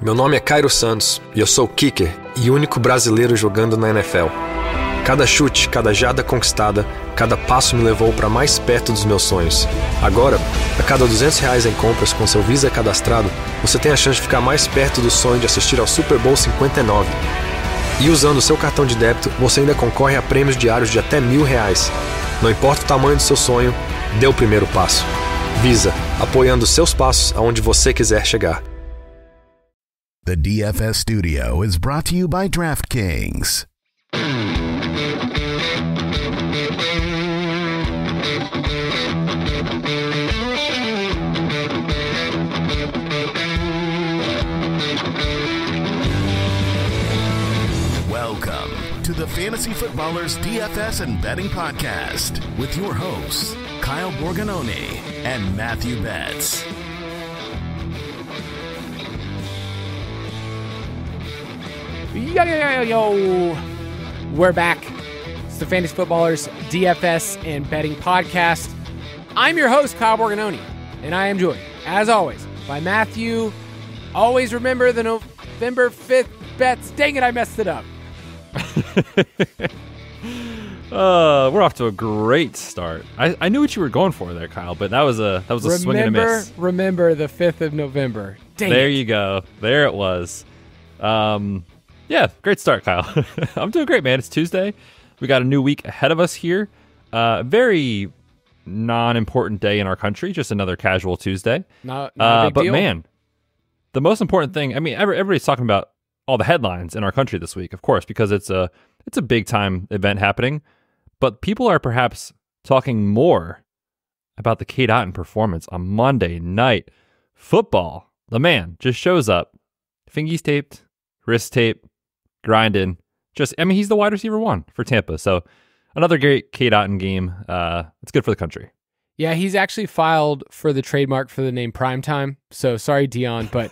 Meu nome é Cairo Santos e eu sou o kicker e único brasileiro jogando na NFL. Cada chute, cada jarda conquistada, cada passo me levou para mais perto dos meus sonhos. Agora, a cada R$200 em compras com seu Visa cadastrado, você tem a chance de ficar mais perto do sonho de assistir ao Super Bowl 59. E usando o seu cartão de débito, você ainda concorre a prêmios diários de até R$1.000. Não importa o tamanho do seu sonho, dê o primeiro passo. Visa, apoiando seus passos aonde você quiser chegar. The DFS Studio is brought to you by DraftKings. Welcome to the Fantasy Footballers DFS and Betting Podcast with your hosts, Kyle Borganoni and Matthew Betz. Yo, we're back. It's the Fantasy Footballers DFS and Betting Podcast. I'm your host, Kyle Borganoni, and I am joined, as always, by Matthew. Always remember the November 5th bets. Dang it, I messed it up. We're off to a great start. I knew what you were going for there, Kyle, but that was a swing and a miss. Remember the 5th of November. Dang there it. You go. There it was. Yeah, great start, Kyle. I'm doing great, man. It's Tuesday. We got a new week ahead of us here. Very non-important day in our country, just another casual Tuesday. Not a big but deal. Man, the most important thing, I mean, everybody's talking about all the headlines in our country this week, of course, because it's a big time event happening. But people are perhaps talking more about the Cade performance on Monday Night Football. The man just shows up, fingies taped, wrist tape, grinding. He's the wide receiver one for Tampa. So another great Cade game. It's good for the country. Yeah, he's actually filed for the trademark for the name Primetime. So sorry, Dion, but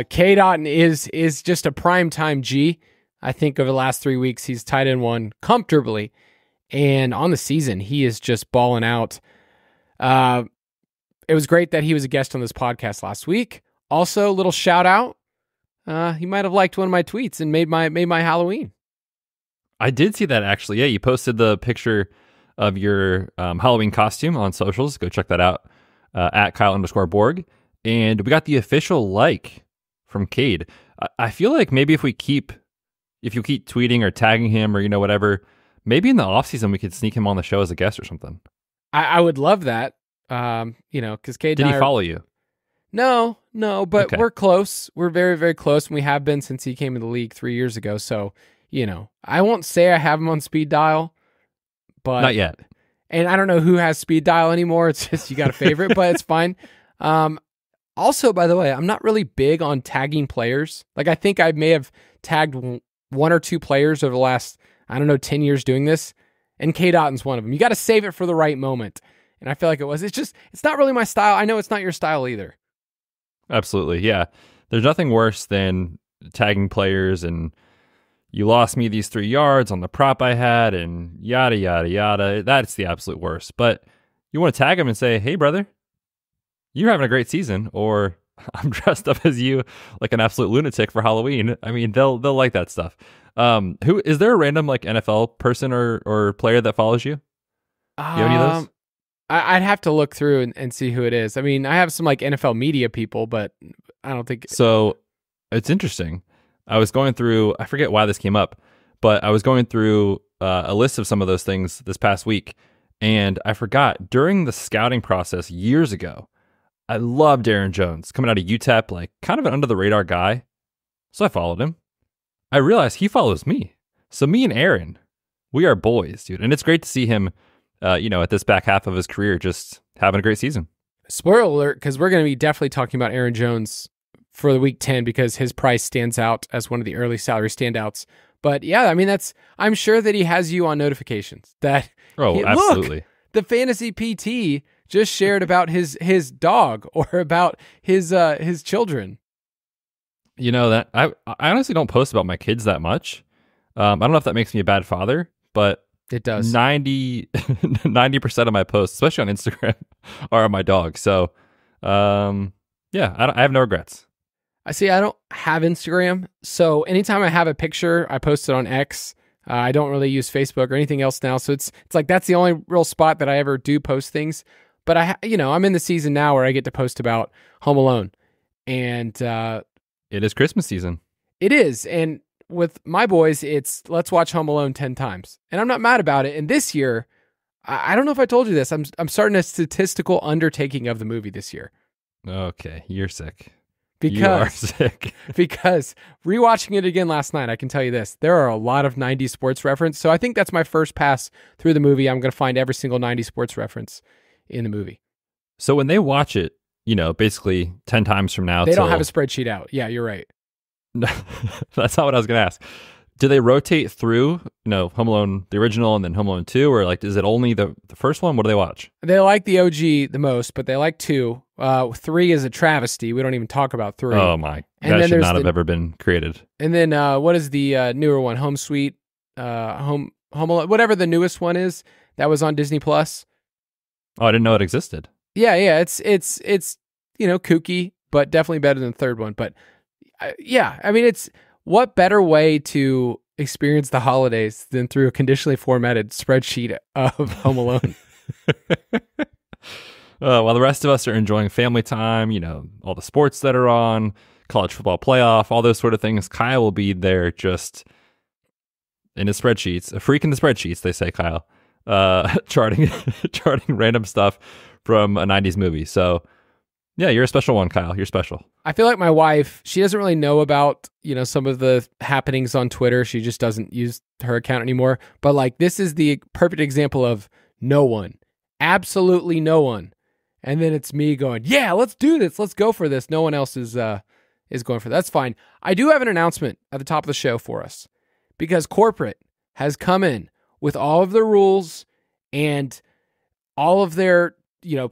Cade is just a primetime G. I think over the last 3 weeks, he's tight end one comfortably. And on the season, he is just balling out. It was great that he was a guest on this podcast last week. Also, a little shout out. He might have liked one of my tweets and made my Halloween. I did see that, actually. Yeah, you posted the picture of your Halloween costume on socials. Go check that out at Kyle_Borg. And we got the official like from Cade. I feel like maybe if you keep tweeting or tagging him or whatever, maybe in the offseason we could sneak him on the show as a guest or something. I would love that. Because Cade did he follow you? No, but okay. We're close. We're very, very close, and we have been since he came in the league 3 years ago. So, I won't say I have him on speed dial, but not yet. And I don't know who has speed dial anymore. It's just you got a favorite, but it's fine. Also, by the way, I'm not really big on tagging players. Like, I think I may have tagged one or two players over the last, 10 years doing this, and Cade Otton's one of them. You got to save it for the right moment. And I feel like it was. It's not really my style. I know it's not your style either. Absolutely, yeah. There's nothing worse than tagging players and you lost me these 3 yards on the prop I had and yada, yada, yada. That's the absolute worst. But you want to tag them and say, hey, brother, you're having a great season, or I'm dressed up as you like an absolute lunatic for Halloween. I mean, they'll like that stuff. Who is there a random like NFL person or player that follows you? Do you have any of those? I'd have to look through and see who it is. I mean, I have some like NFL media people, but I don't think so. It's interesting. I was going through, I forget why this came up, but I was going through a list of some of those things this past week, and I forgot during the scouting process years ago, I loved Aaron Jones coming out of UTEP, like kind of an under the radar guy. So I followed him. I realized he follows me. So me and Aaron, we are boys, dude. And it's great to see him, at this back half of his career, just having a great season. Spoiler alert, because we're going to be definitely talking about Aaron Jones for the week 10 because his price stands out as one of the early salary standouts. But yeah, I mean, I'm sure that he has you on notifications. Absolutely. Look, the fantasy PT just shared about his dog or about his children. That I honestly don't post about my kids that much. I don't know if that makes me a bad father, but it does. 90% of my posts, especially on Instagram, are on my dog. So, I have no regrets. I see. I don't have Instagram, so anytime I have a picture, I post it on X. I don't really use Facebook or anything else now, so it's like that's the only real spot that I ever do post things. But I'm in the season now where I get to post about Home Alone, and it is Christmas season. It is, and with my boys, it's let's watch Home Alone 10 times, and I'm not mad about it. And this year, I don't know if I told you this, I'm starting a statistical undertaking of the movie this year. Okay, you're sick. You are sick. Because rewatching it again last night, I can tell you this, there are a lot of 90s sports reference. So I think that's my first pass through the movie. I'm going to find every single 90s sports reference in the movie. So when they watch it, basically 10 times from now, they don't have a spreadsheet out. Yeah, you're right. No, that's not what I was going to ask. Do they rotate through, Home Alone, the original, and then Home Alone 2? Or is it only the first one? What do they watch? They like the OG the most, but they like 2. 3 is a travesty. We don't even talk about 3. Oh my. That should not have ever been created. And then what is the newer one? Home Sweet, Home Alone, whatever the newest one is that was on Disney Plus. Oh, I didn't know it existed. Yeah. It's kooky, but definitely better than the third one. But it's what better way to experience the holidays than through a conditionally formatted spreadsheet of Home Alone? While the rest of us are enjoying family time, all the sports that are on, college football playoff, all those sort of things, Kyle will be there just in his spreadsheets, a freak in the spreadsheets, they say, Kyle, charting random stuff from a 90s movie. So yeah, you're a special one, Kyle. You're special. I feel like my wife, she doesn't really know about, some of the happenings on Twitter. She just doesn't use her account anymore. But this is the perfect example of no one, absolutely no one. And then it's me going, yeah, let's do this. Let's go for this. No one else is going for that. That's fine. I do have an announcement at the top of the show for us because corporate has come in with all of their rules and all of their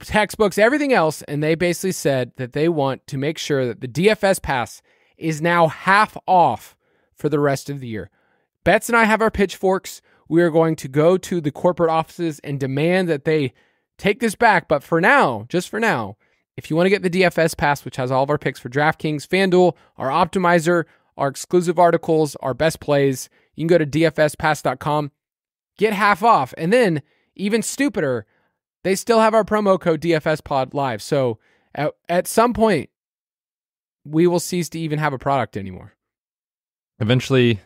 textbooks, everything else, and they basically said that they want to make sure that the DFS pass is now half off for the rest of the year. Betz and I have our pitchforks. We are going to go to the corporate offices and demand that they take this back. But for now, just for now, if you want to get the DFS pass, which has all of our picks for DraftKings, FanDuel, our optimizer, our exclusive articles, our best plays, you can go to dfspass.com, get half off. And then, even stupider, they still have our promo code DFSPod live. So at some point, we will cease to even have a product anymore. Eventually,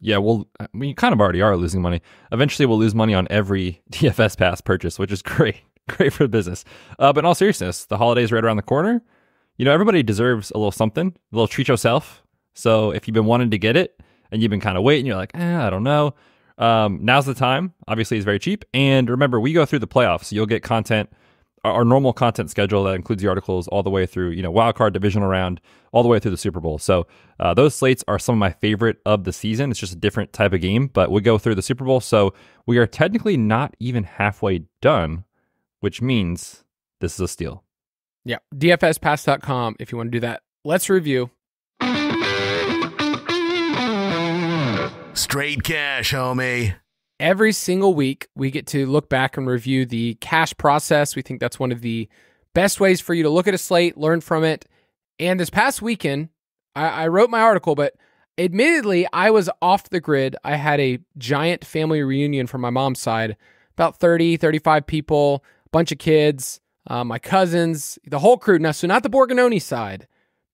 yeah, we kind of already are losing money. Eventually, we'll lose money on every DFS pass purchase, which is great for the business. But in all seriousness, the holidays right around the corner. Everybody deserves a little something, a little treat yourself. So if you've been wanting to get it and you've been kind of waiting, you're like, I don't know. Now's the time. Obviously, it's very cheap. And remember, we go through the playoffs. So you'll get content, our normal content schedule that includes the articles all the way through, wild card, divisional round, all the way through the Super Bowl. So those slates are some of my favorite of the season. It's just a different type of game, but we go through the Super Bowl. So we are technically not even halfway done, which means this is a steal. Yeah. DFSpass.com if you want to do that. Let's review. Straight cash, homie. Every single week, we get to look back and review the cash process. We think that's one of the best ways for you to look at a slate, learn from it. And this past weekend, I wrote my article, but admittedly, I was off the grid. I had a giant family reunion from my mom's side, about 30, 35 people, a bunch of kids, my cousins, the whole crew. Now, so not the Borganoni side,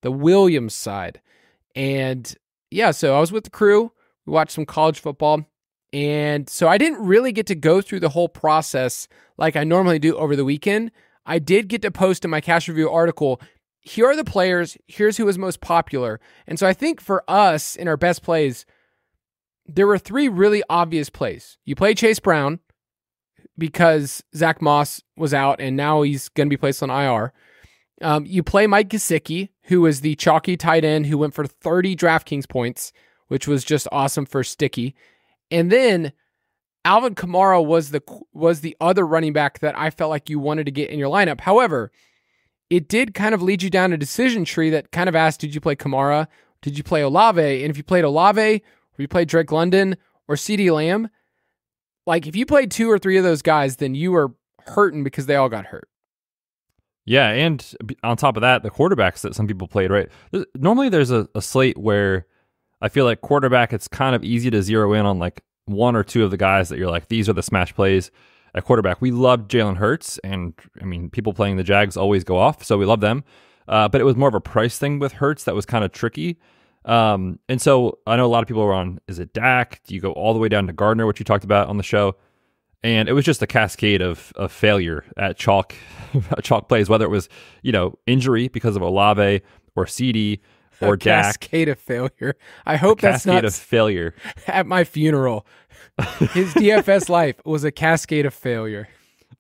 the Williams side. And yeah, so I was with the crew. We watched some college football. And so I didn't really get to go through the whole process like I normally do over the weekend. I did get to post in my cash review article, here are the players, here's who was most popular. And so I think for us in our best plays, there were 3 really obvious plays. You play Chase Brown because Zach Moss was out and now he's going to be placed on IR. You play Mike Gesicki, who was the chalky tight end who went for 30 DraftKings points, which was just awesome for Sticky. And then Alvin Kamara was the other running back that I felt like you wanted to get in your lineup. However, it did kind of lead you down a decision tree that kind of asked, did you play Kamara? Did you play Olave? And if you played Olave, or you played Drake London or CeeDee Lamb, if you played 2 or 3 of those guys, then you were hurting because they all got hurt. Yeah, and on top of that, the quarterbacks that some people played, right? Normally there's a slate where I feel like quarterback, it's kind of easy to zero in on like one or two of the guys that you're like, these are the smash plays at quarterback. We loved Jalen Hurts, and I mean, people playing the Jags always go off, so we love them. But it was more of a price thing with Hurts that was kind of tricky. And so I know a lot of people were on, is it Dak? Do you go all the way down to Gardner, which you talked about on the show? And it was just a cascade of failure at chalk plays, whether it was, injury because of Olave or CD or Dak. Cascade of failure. I hope that's not cascade of failure at my funeral. His DFS life was a cascade of failure.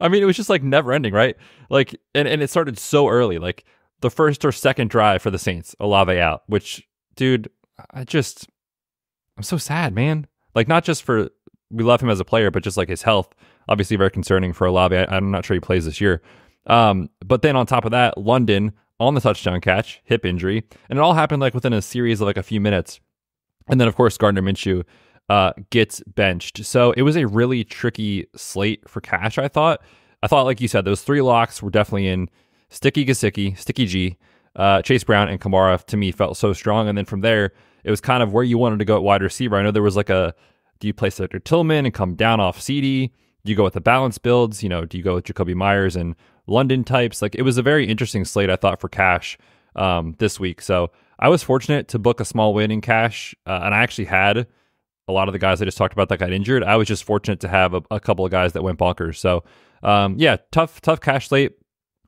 I mean, it was just like never ending, right? Like, and it started so early, like the first or second drive for the Saints, Olave out, which, dude, I'm so sad, man. Like, not just for, we love him as a player, but just like his health, obviously very concerning for Olave. I'm not sure he plays this year. But then on top of that, London on the touchdown catch, hip injury, and it all happened like within a series of like a few minutes. And then of course Gardner Minshew gets benched. So it was a really tricky slate for cash. I thought like you said, those three locks were definitely in. Sticky G, Chase Brown, and Kamara to me felt so strong. And then from there, it was kind of where you wanted to go at wide receiver. I know there was like do you play Cedric Tillman and come down off CD? Do you go with the balance builds? Do you go with Jacoby Myers and London types? Like, it was a very interesting slate, I thought, for cash this week. So I was fortunate to book a small win in cash, and I actually had a lot of the guys I just talked about that got injured. I was just fortunate to have a couple of guys that went bonkers. So yeah, tough cash slate,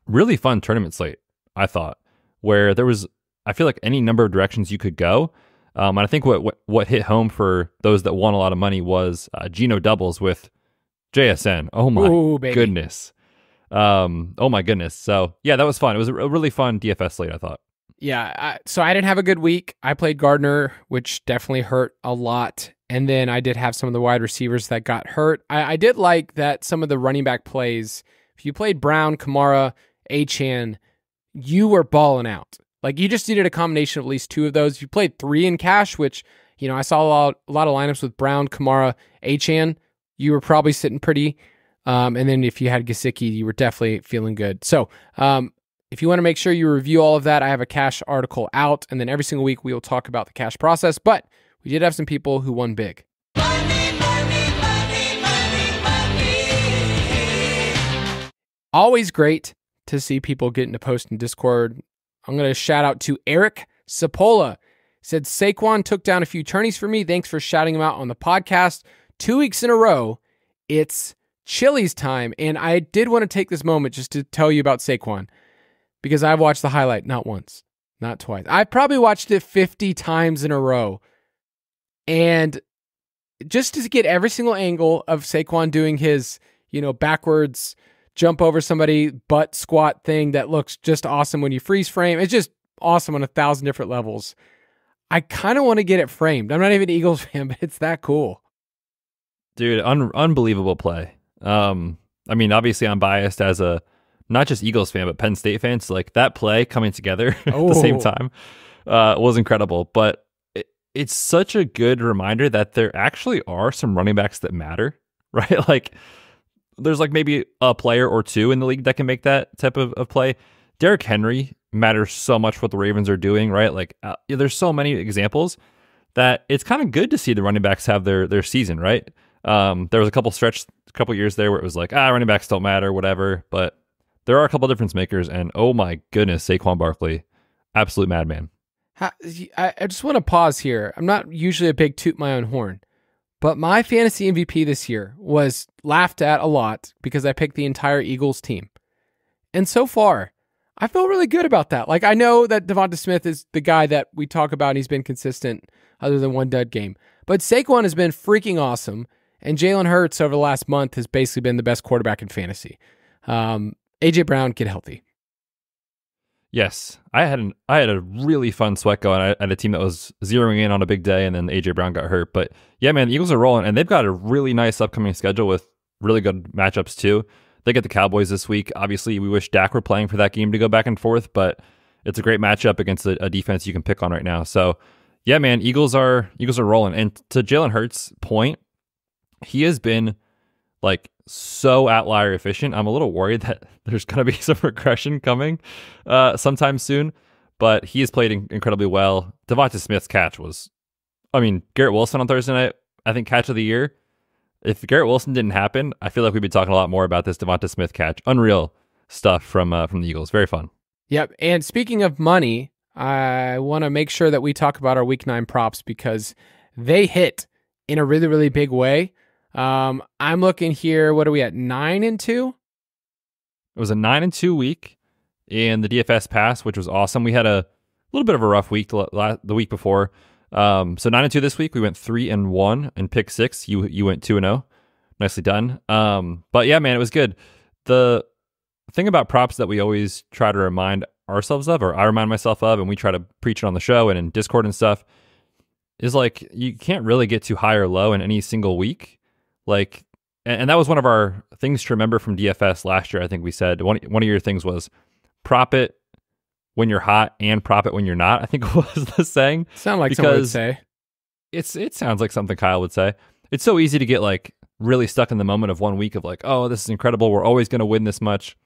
really fun tournament slate, I thought, where there was, I feel like, any number of directions you could go. And I think what hit home for those that won a lot of money was Geno doubles with JSN. Oh my goodness. Oh my goodness. So yeah, that was fun. It was a really fun DFS slate, I thought. Yeah. So I didn't have a good week. I played Gardner, which definitely hurt a lot. And then I did have some of the wide receivers that got hurt. I did like that some of the running back plays, if you played Brown, Kamara, Achane, you were balling out. Like, you just needed a combination of at least two of those. If you played three in cash, which, I saw a lot of lineups with Brown, Kamara, Achane, you were probably sitting pretty. And then if you had Gesicki, you were definitely feeling good. So if you want to make sure you review all of that, I have a cash article out. And then every single week we will talk about the cash process. But we did have some people who won big. Always great to see people getting to post in Discord. I'm going to shout out to Eric Sapola. He said, Saquon took down a few tourneys for me. Thanks for shouting him out on the podcast. 2 weeks in a row, it's Chili's time. And I did want to take this moment just to tell you about Saquon, because I've watched the highlight not once, not twice. I've probably watched it 50 times in a row. And just to get every single angle of Saquon doing his, backwards jump over somebody, butt squat thing that looks just awesome when you freeze frame. It's just awesome on 1,000 different levels. I kind of want to get it framed. I'm not even an Eagles fan, but it's that cool. Dude, unbelievable play. I mean, obviously I'm biased as a, not just Eagles fan, but Penn State fans. So like, that play coming together at the same time was incredible. But it's such a good reminder that there actually are some running backs that matter, right? Like, there's like maybe a player or two in the league that can make that type of play. Derrick Henry matters so much what the Ravens are doing, right? Like, there's so many examples that it's kind of good to see the running backs have their season, right? There was a couple years there where it was like, running backs don't matter, whatever. But there are a couple difference makers, and oh my goodness, Saquon Barkley, absolute madman. I just want to pause here. I'm not usually a big toot my own horn, but my fantasy MVP this year was laughed at a lot because I picked the entire Eagles team. And so far, I feel really good about that. Like, I know that Devonta Smith is the guy that we talk about, and he's been consistent other than one dud game. But Saquon has been freaking awesome, and Jalen Hurts over the last month has basically been the best quarterback in fantasy. AJ Brown, get healthy. Yes, I had a really fun sweat going. I had a team that was zeroing in on a big day, and then AJ Brown got hurt. But yeah, man, the Eagles are rolling, and they've got a really nice upcoming schedule with really good matchups too. They get the Cowboys this week. Obviously, we wish Dak were playing for that game to go back and forth, but it's a great matchup against a defense you can pick on right now. So yeah, man, Eagles are rolling. And to Jalen Hurts' point, he has been like so outlier efficient. I'm a little worried that there's going to be some regression coming sometime soon, but he has played incredibly well. Devonta Smith's catch was, Garrett Wilson on Thursday night, I think catch of the year. If Garrett Wilson didn't happen, I feel like we'd be talking a lot more about this Devonta Smith catch. Unreal stuff from the Eagles. Very fun. Yep. And speaking of money, I want to make sure that we talk about our Week 9 props because they hit in a really, really big way. I'm looking here. What are we at? 9-2? It was a 9-2 week in the DFS pass, which was awesome. We had a little bit of a rough week the week before. So 9-2 this week. We went 3-1 and pick 6. You went 2-0. Nicely done. But yeah, man, it was good. The thing about props that we always try to remind ourselves of, or I remind myself of, and we try to preach it on the show and in Discord and stuff, is like you can't really get too high or low in any single week. Like, and that was one of our things to remember from DFS last year. I think we said one of your things was prop it when you're hot and prop it when you're not, I think was the saying. Sound like someone would say. It sounds like something Kyle would say. It's so easy to get like really stuck in the moment of 1 week of like, oh, this is incredible. We're always going to win this much.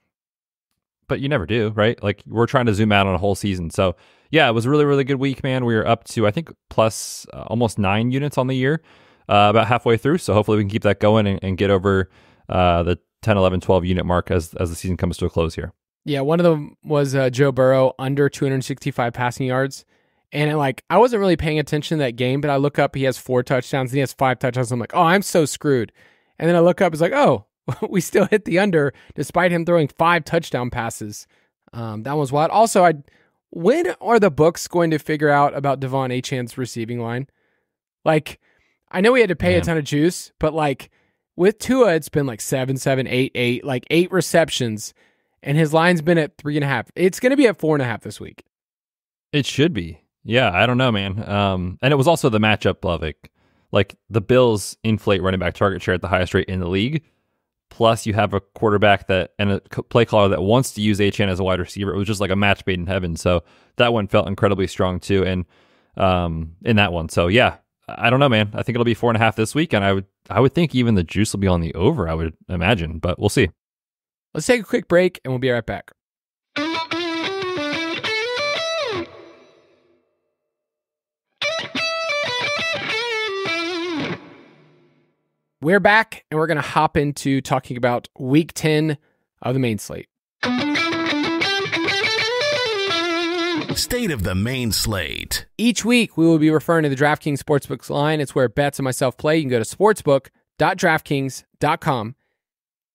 But you never do, right? Like we're trying to zoom out on a whole season. So yeah, it was a really, really good week, man. We were up to, I think, plus almost 9 units on the year, about halfway through. So hopefully we can keep that going and get over the 10, 11, 12 unit mark as the season comes to a close here. Yeah, one of them was Joe Burrow under 265 passing yards. And I wasn't really paying attention to that game, but I look up, he has 4 touchdowns and he has 5 touchdowns. I'm like, oh, I'm so screwed. And then I look up, it's like, oh, we still hit the under despite him throwing 5 touchdown passes. That was wild. Also, when are the books going to figure out about Devon Achan's receiving line? Like, I know we had to pay a ton of juice, but like with Tua, it's been like 7, 8, 8, like 8 receptions, and his line's been at 3.5. It's going to be at 4.5 this week. It should be. Yeah, I don't know, man. And it was also the matchup of it. Like the Bills inflate running back target share at the highest rate in the league. Plus, you have a quarterback and a play caller that wants to use Achane as a wide receiver. It was just like a match made in heaven. So that one felt incredibly strong too. And in that one, so yeah, I don't know, man. I think it'll be 4.5 this week, and I would think even the juice will be on the over. I would imagine, but we'll see. Let's take a quick break, and we'll be right back. We're back, and we're going to hop into talking about Week 10 of the main slate. State of the main slate. Each week, we will be referring to the DraftKings Sportsbooks line. It's where Betz and myself play. You can go to sportsbook.draftkings.com.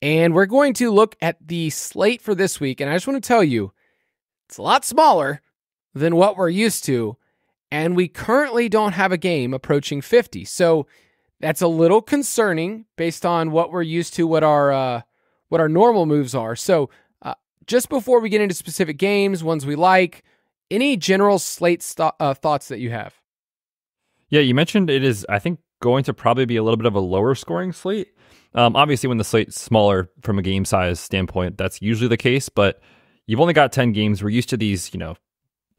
And we're going to look at the slate for this week. And I just want to tell you, it's a lot smaller than what we're used to. And we currently don't have a game approaching 50. So that's a little concerning based on what we're used to, what our normal moves are. So just before we get into specific games, ones we like, any general slate thoughts that you have? Yeah, you mentioned it is, I think, going to probably be a little bit of a lower scoring slate. Obviously, when the slate's smaller from a game size standpoint, that's usually the case, but you've only got 10 games. We're used to these,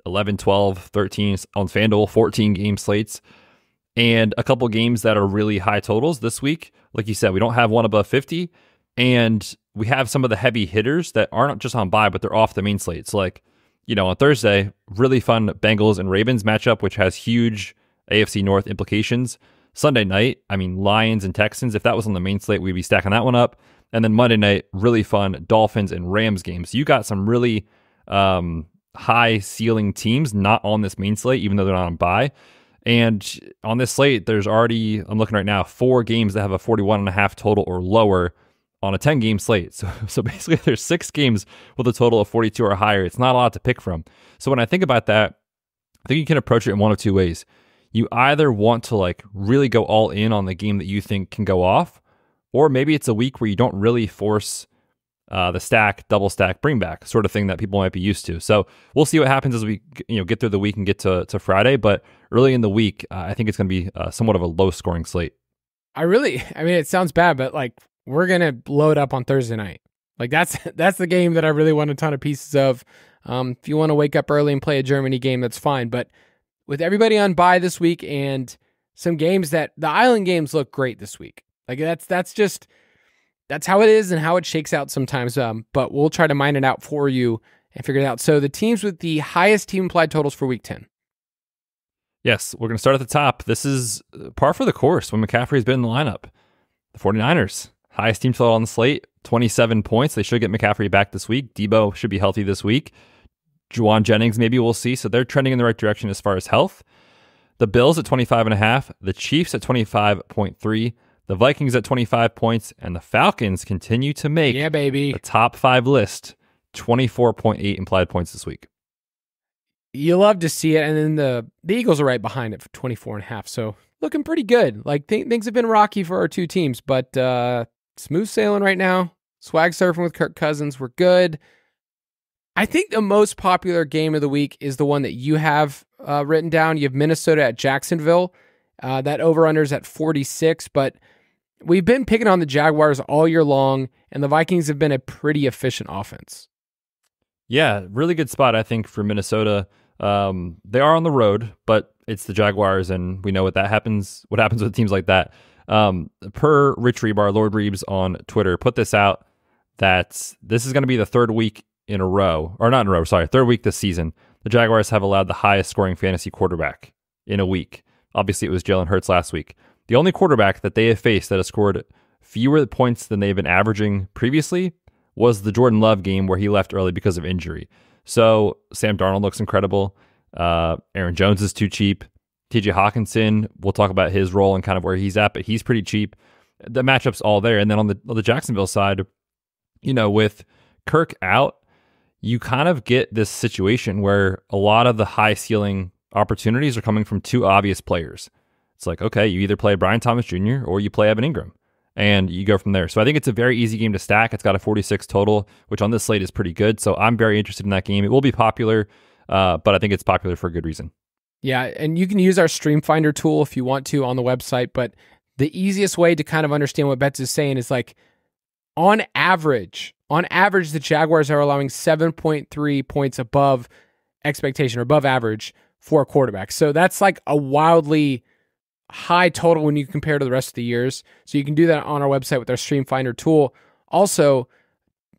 11, 12, 13 on FanDuel, 14 game slates, and a couple games that are really high totals this week. Like you said, we don't have one above 50, and we have some of the heavy hitters that aren't just on bye, but they're off the main slate. So like, on Thursday, really fun Bengals and Ravens matchup, which has huge AFC North implications. Sunday night, Lions and Texans, if that was on the main slate, we'd be stacking that one up. And then Monday night, really fun Dolphins and Rams games. So you got some really high ceiling teams not on this main slate, even though they're not on bye. And on this slate, there's already, I'm looking right now, 4 games that have a 41.5 total or lower on a 10-game slate. So basically, there's 6 games with a total of 42 or higher. It's not a lot to pick from. So when I think about that, I think you can approach it in one of 2 ways. You either want to like really go all in on the game that you think can go off, or maybe it's a week where you don't really force the stack, double stack, bring back sort of thing that people might be used to. So we'll see what happens as we get through the week and get to Friday. But early in the week, I think it's going to be somewhat of a low scoring slate. It sounds bad, but like we're going to load up on Thursday night. Like that's the game that I really want a ton of pieces of. If you want to wake up early and play a Germany game, that's fine. But with everybody on bye this week and some games that the island games look great this week. Like that's just that's how it is and how it shakes out sometimes. But we'll try to mine it out for you and figure it out. So the teams with the highest team implied totals for week 10. Yes, we're going to start at the top. This is par for the course when McCaffrey's been in the lineup. The 49ers, highest team total on the slate, 27 points. They should get McCaffrey back this week. Debo should be healthy this week. Juwan Jennings, maybe we'll see. So they're trending in the right direction as far as health. The Bills at 25.5, the Chiefs at 25.3, the Vikings at 25 points, and the Falcons continue to make the top 5 list, 24.8 implied points this week. You love to see it, and then the Eagles are right behind it for 24.5, so looking pretty good. Like things have been rocky for our two teams, but smooth sailing right now. Swag surfing with Kirk Cousins, we're good. I think the most popular game of the week is the one that you have written down. You have Minnesota at Jacksonville. That over-under is at 46, but we've been picking on the Jaguars all year long, and the Vikings have been a pretty efficient offense. Yeah, really good spot, I think, for Minnesota. They are on the road, but it's the Jaguars, and we know what happens with teams like that. Per Rich Rebar, Lord Reeves on Twitter, put this out that this is going to be the third week in a row, or not in a row, sorry, third week this season. The Jaguars have allowed the highest scoring fantasy quarterback in a week. Obviously, it was Jalen Hurts last week. The only quarterback that they have faced that has scored fewer points than they've been averaging previously was the Jordan Love game where he left early because of injury. So Sam Darnold looks incredible. Aaron Jones is too cheap. TJ Hawkinson, we'll talk about his role and kind of where he's at, but he's pretty cheap. The matchup's all there. And then on the Jacksonville side, with Kirk out, you kind of get this situation where a lot of the high ceiling opportunities are coming from two obvious players. It's like, okay, you either play Brian Thomas Jr. or you play Evan Ingram, and you go from there. So I think it's a very easy game to stack. It's got a 46 total, which on this slate is pretty good. So I'm very interested in that game. It will be popular, but I think it's popular for a good reason. Yeah, and you can use our Stream Finder tool if you want to on the website, but the easiest way to kind of understand what Betz is saying is like, on average, the Jaguars are allowing 7.3 points above expectation or above average for a quarterback. So that's like a wildly high total when you compare to the rest of the years. So you can do that on our website with our Stream Finder tool. Also,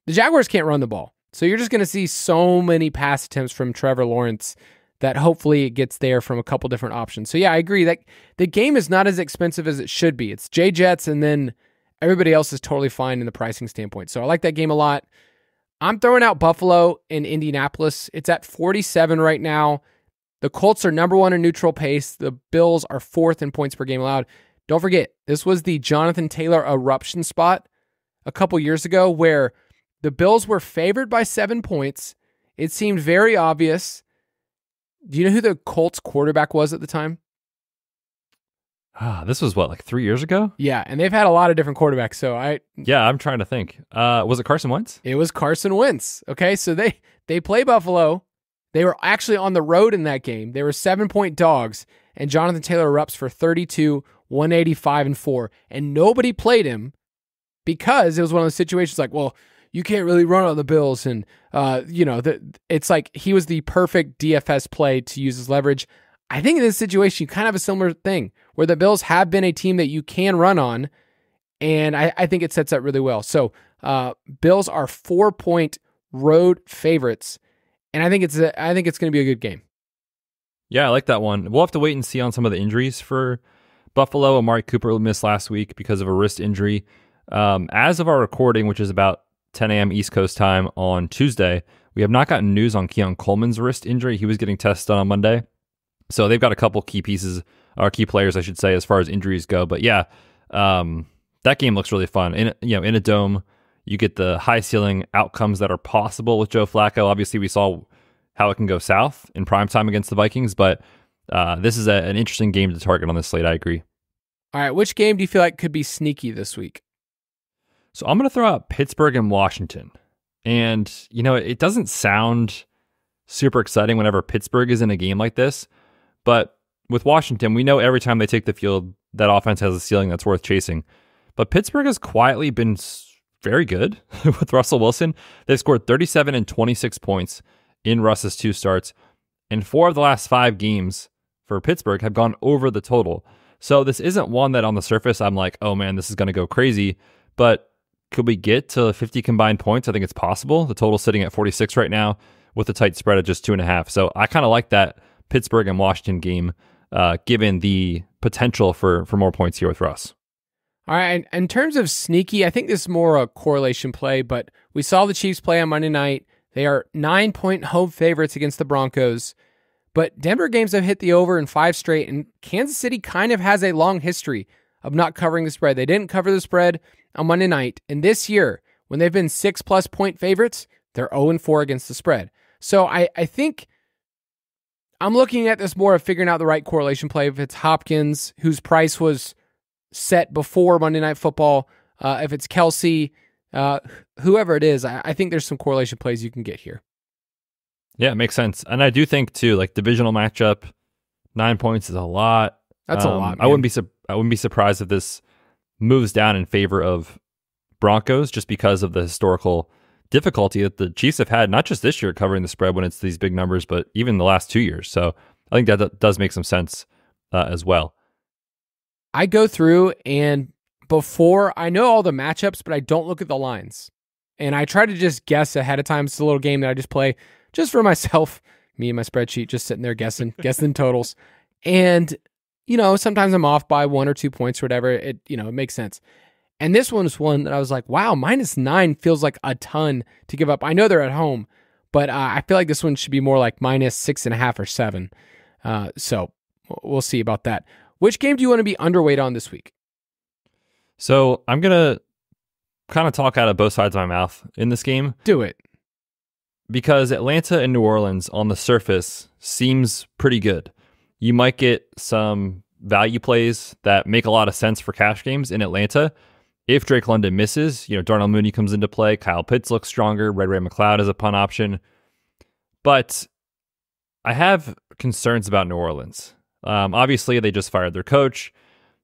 the Jaguars can't run the ball. So you're just going to see so many pass attempts from Trevor Lawrence that hopefully it gets there from a couple different options. So yeah, I agree that the game is not as expensive as it should be. It's J-Jets, and then everybody else is totally fine in the pricing standpoint. So I like that game a lot. I'm throwing out Buffalo and Indianapolis. It's at 47 right now. The Colts are number 1 in neutral pace. The Bills are 4th in points per game allowed. Don't forget, this was the Jonathan Taylor eruption spot a couple years ago where the Bills were favored by 7 points. It seemed very obvious. Do you know who the Colts quarterback was at the time? This was like 3 years ago? Yeah, and they've had a lot of different quarterbacks. So I'm trying to think. Was it Carson Wentz? It was Carson Wentz. Okay, so they play Buffalo. They were actually on the road in that game. They were 7-point dogs, and Jonathan Taylor erupts for 32, 185, and 4. And nobody played him because it was one of those situations like, well, you can't really run on the Bills. And, it's like he was the perfect DFS play to use as leverage. I think in this situation, you kind of have a similar thing where the Bills have been a team that you can run on, and I think it sets up really well. So Bills are 4-point road favorites, and I think it's going to be a good game. Yeah, I like that one. We'll have to wait and see on some of the injuries for Buffalo. Amari Cooper missed last week because of a wrist injury. As of our recording, which is about 10 a.m. East Coast time on Tuesday, we have not gotten news on Keon Coleman's wrist injury. He was getting tested on Monday. So they've got a couple key players, I should say, as far as injuries go. But yeah, that game looks really fun. In a dome, you get the high ceiling outcomes that are possible with Joe Flacco. Obviously, we saw how it can go south in primetime against the Vikings, but this is an interesting game to target on this slate. I agree. All right, which game do you feel like could be sneaky this week? So I'm going to throw out Pittsburgh and Washington. And, it doesn't sound super exciting whenever Pittsburgh is in a game like this. But with Washington, we know every time they take the field, that offense has a ceiling that's worth chasing. But Pittsburgh has quietly been very good with Russell Wilson. They've scored 37 and 26 points in Russ's 2 starts. And 4 of the last 5 games for Pittsburgh have gone over the total. So this isn't one that on the surface I'm like, oh man, this is going to go crazy. But Could we get to 50 combined points? I think it's possible. The total's sitting at 46 right now with the tight spread at just 2.5. So I kind of like that Pittsburgh and Washington game, given the potential for more points here with Russ. All right, in terms of sneaky, I think this is more a correlation play, but we saw the Chiefs play on Monday night. They are 9-point home favorites against the Broncos, but Denver games have hit the over in 5 straight, and Kansas City kind of has a long history of not covering the spread. They didn't cover the spread on Monday night, and this year, when they've been 6+ point favorites, they're 0-4 against the spread. So I think I'm looking at this more of figuring out the right correlation play. If it's Hopkins, whose price was set before Monday Night Football, if it's Kelsey, whoever it is, I think there's some correlation plays you can get here. Yeah, it makes sense. And I do think too, like divisional matchup, 9 points is a lot. That's a lot, man. I wouldn't be surprised if this moves down in favor of Broncos just because of the historical difficulty that the Chiefs have had, not just this year covering the spread when it's these big numbers, but even the last 2 years. So I think that does make some sense as well. I go through and before I know all the matchups, but I don't look at the lines. And I try to just guess ahead of time. It's a little game that I just play just for myself, me and my spreadsheet, just sitting there guessing totals. And, sometimes I'm off by 1 or 2 points or whatever. It makes sense. And this one was one that I was like, wow, -9 feels like a ton to give up. I know they're at home, but I feel like this one should be more like -6.5 or 7. So we'll see about that. Which game do you want to be underweight on this week? So I'm going to kind of talk out of both sides of my mouth in this game. Do it. Because Atlanta and New Orleans on the surface seems pretty good. You might get some value plays that make a lot of sense for cash games in Atlanta. If Drake London misses, Darnell Mooney comes into play, Kyle Pitts looks stronger, Ray McLeod is a punt option. But I have concerns about New Orleans. Obviously, they just fired their coach.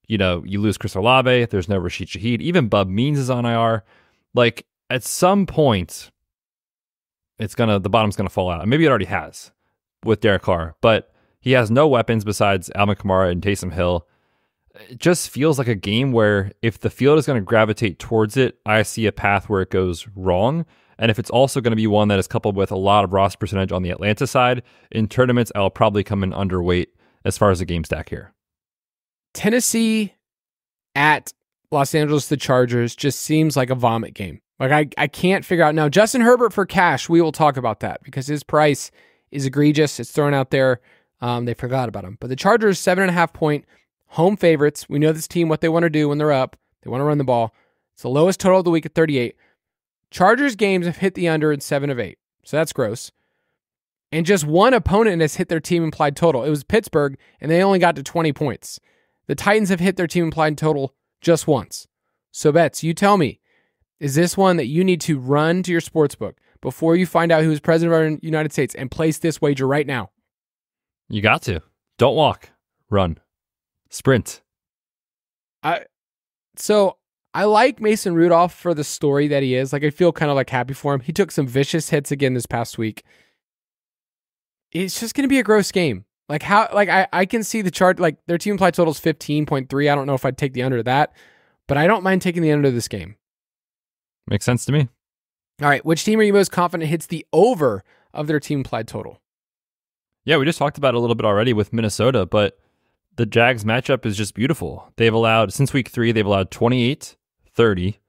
You lose Chris Olave. There's no Rashid Shaheed. Even Bub Means is on IR. Like, at some point, the bottom's gonna fall out. And maybe it already has with Derek Carr. But he has no weapons besides Alvin Kamara and Taysom Hill. It just feels like a game where if the field is going to gravitate towards it, I see a path where it goes wrong. And if it's also going to be one that is coupled with a lot of roster percentage on the Atlanta side, in tournaments, I'll probably come in underweight as far as the game stack here. Tennessee at Los Angeles, the Chargers, just seems like a vomit game. Like I can't figure out. Now, Justin Herbert for cash, we will talk about that because his price is egregious. It's thrown out there. They forgot about him. But the Chargers, 7.5 point home favorites. We know this team, what they want to do when they're up. They want to run the ball. It's the lowest total of the week at 38. Chargers games have hit the under in 7 of 8. So that's gross. And just one opponent has hit their team implied total. It was Pittsburgh, and they only got to 20 points. The Titans have hit their team implied total just once. So Betz, you tell me, is this one that you need to run to your sportsbook before you find out who's president of our United States and place this wager right now? You got to. Don't walk. Run. Sprint. So I like Mason Rudolph for the story that he is. Like, I feel kind of like happy for him. He took some vicious hits again this past week. It's just going to be a gross game. Like I can see the chart, like their team implied total is 15.3. I don't know if I'd take the under that, but I don't mind taking the under this game. Makes sense to me. All right. Which team are you most confident hits the over of their team implied total? Yeah, we just talked about it a little bit already with Minnesota, but the Jags matchup is just beautiful. They've allowed, since week 3, they've allowed 28, 30,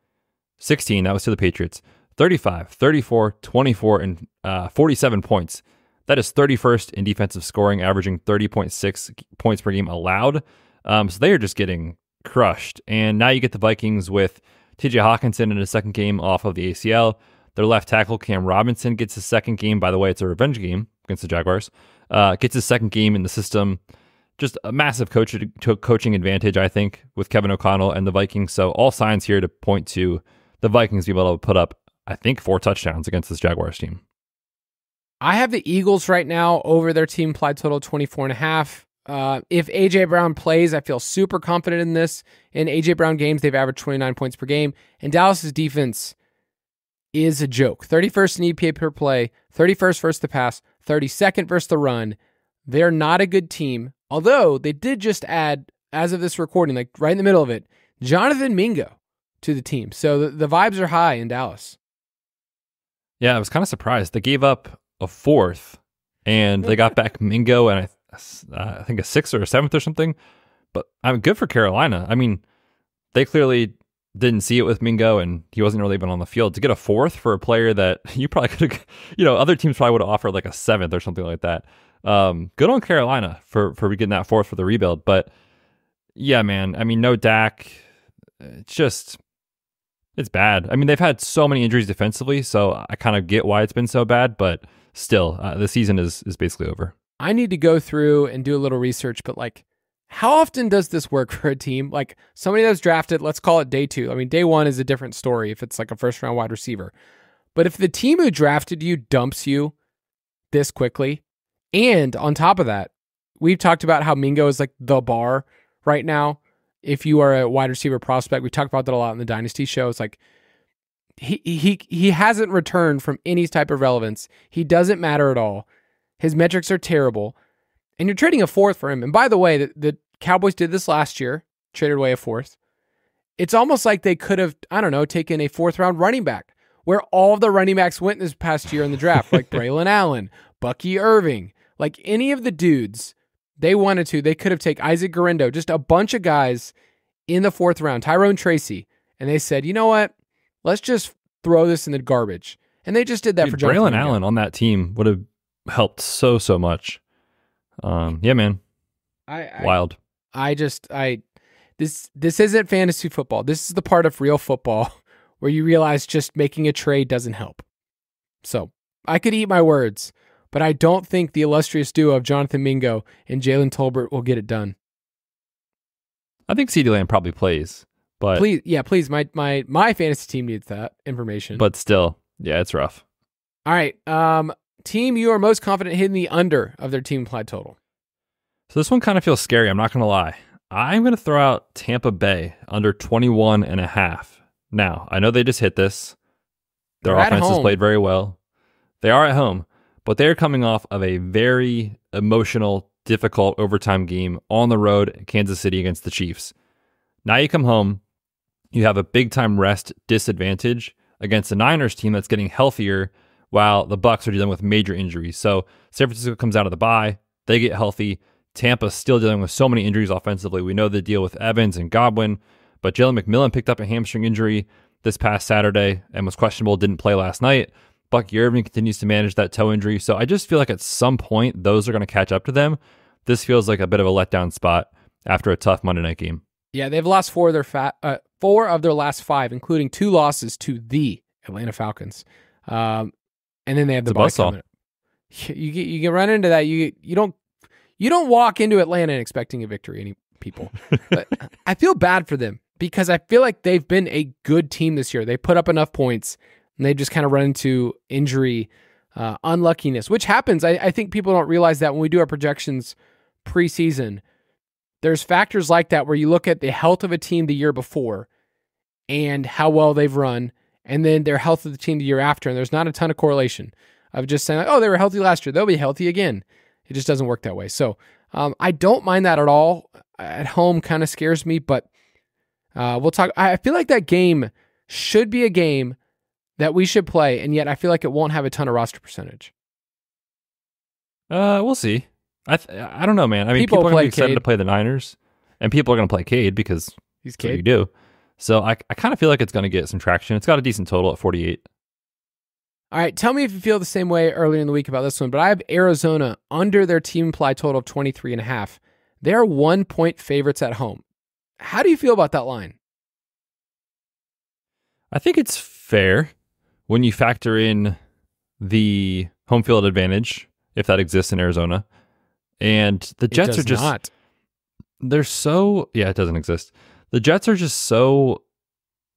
16, that was to the Patriots, 35, 34, 24, and 47 points. That is 31st in defensive scoring, averaging 30.6 points per game allowed. So they are just getting crushed. And now you get the Vikings with TJ Hawkinson in his second game off of the ACL. Their left tackle, Cam Robinson, gets his second game. By the way, it's a revenge game against the Jaguars. Gets his second game in the system. Just a massive coaching advantage, I think, with Kevin O'Connell and the Vikings. So all signs here to point to the Vikings being able to put up, I think, 4 touchdowns against this Jaguars team. I have the Eagles right now over their team implied total 24.5. If A.J. Brown plays, I feel super confident in this. In A.J. Brown games, they've averaged 29 points per game. And Dallas's defense is a joke. 31st in EPA per play, 31st versus the pass, 32nd versus the run. They're not a good team. Although they did just add, as of this recording, like right in the middle of it, Jonathan Mingo to the team. So the vibes are high in Dallas. Yeah, I was kind of surprised. They gave up a fourth, and they got back Mingo and I think a sixth or a seventh or something. But I'm good for Carolina. I mean, they clearly didn't see it with Mingo, and he wasn't really even on the field. To get a fourth for a player that you probably could have, other teams probably would have offered like a seventh or something like that. Good on Carolina for getting that fourth for the rebuild. But yeah, man, I mean, no Dak. It's bad. I mean, they've had so many injuries defensively, so I kind of get why it's been so bad, but still, the season is basically over. I need to go through and do a little research, but like, how often does this work for a team? Like somebody that's drafted, let's call it day 2. I mean, day 1 is a different story if it's like a first round wide receiver. But if the team who drafted you dumps you this quickly, and on top of that, we've talked about how Mingo is like the bar right now. If you are a wide receiver prospect, we talked about that a lot in the Dynasty show. It's like he hasn't returned from any type of relevance. He doesn't matter at all. His metrics are terrible. And you're trading a fourth for him. And by the way, the Cowboys did this last year, traded away a fourth. It's almost like they could have, I don't know, taken a 4th round running back, where all of the running backs went this past year in the draft, like Braylon Allen, Bucky Irving, like any of the dudes they wanted to. They could have taken Isaac Guerrero, just a bunch of guys in the 4th round, Tyrone Tracy. And they said, you know what? Let's just throw this in the garbage. And they just did that for Jonathan Braylon Allen on that team would have helped so much. Yeah, man. Wild. This isn't fantasy football. This is the part of real football where you realize just making a trade doesn't help. So I could eat my words, but I don't think the illustrious duo of Jonathan Mingo and Jalen Tolbert will get it done. I think CeeDee Lamb probably plays, but please. My fantasy team needs that information. But still, yeah, it's rough. All right. Team you are most confident hitting the under of their team implied total. So this one kind of feels scary. I'm not going to lie. I'm going to throw out Tampa Bay under 21.5. Now, I know they just hit this. Their offense has played very well. They are at home, but they're coming off of a very emotional, difficult overtime game on the road at Kansas City against the Chiefs. Now you come home, you have a big-time rest disadvantage against the Niners team that's getting healthier while the Bucs are dealing with major injuries. So San Francisco comes out of the bye, they get healthy. Tampa's still dealing with so many injuries offensively. We know the deal with Evans and Godwin, but Jalen McMillan picked up a hamstring injury this past Saturday and was questionable, didn't play last night. Bucky Irving continues to manage that toe injury. So I just feel like at some point, those are going to catch up to them. This feels like a bit of a letdown spot after a tough Monday night game. Yeah, they've lost four of their last 5, including 2 losses to the Atlanta Falcons. And then they have the bye coming up. You can run into that. You don't walk into Atlanta expecting a victory, any people. But I feel bad for them because I feel like they've been a good team this year. They put up enough points, and they just kind of run into injury unluckiness, which happens. I think people don't realize that when we do our projections preseason, there's factors like that where you look at the health of a team the year before and how well they've run, and then their health of the team the year after, and there's not a ton of correlation of just saying, like, oh, they were healthy last year, they'll be healthy again. It just doesn't work that way. So I don't mind that at all. At home kind of scares me, but we'll talk. I feel like that game should be a game that we should play, and yet I feel like it won't have a ton of roster percentage. We'll see. I don't know, man. I mean, people are going to be excited to play the Niners, and people are going to play Cade because he's Cade. What you do. So I kind of feel like it's going to get some traction. It's got a decent total at 48. All right, tell me if you feel the same way earlier in the week about this one, but I have Arizona under their team implied total of 23.5. They're 1-point favorites at home. How do you feel about that line? I think it's fair when you factor in the home field advantage, if that exists in Arizona. And the Jets are just not. They're so, yeah, it doesn't exist. The Jets are just so,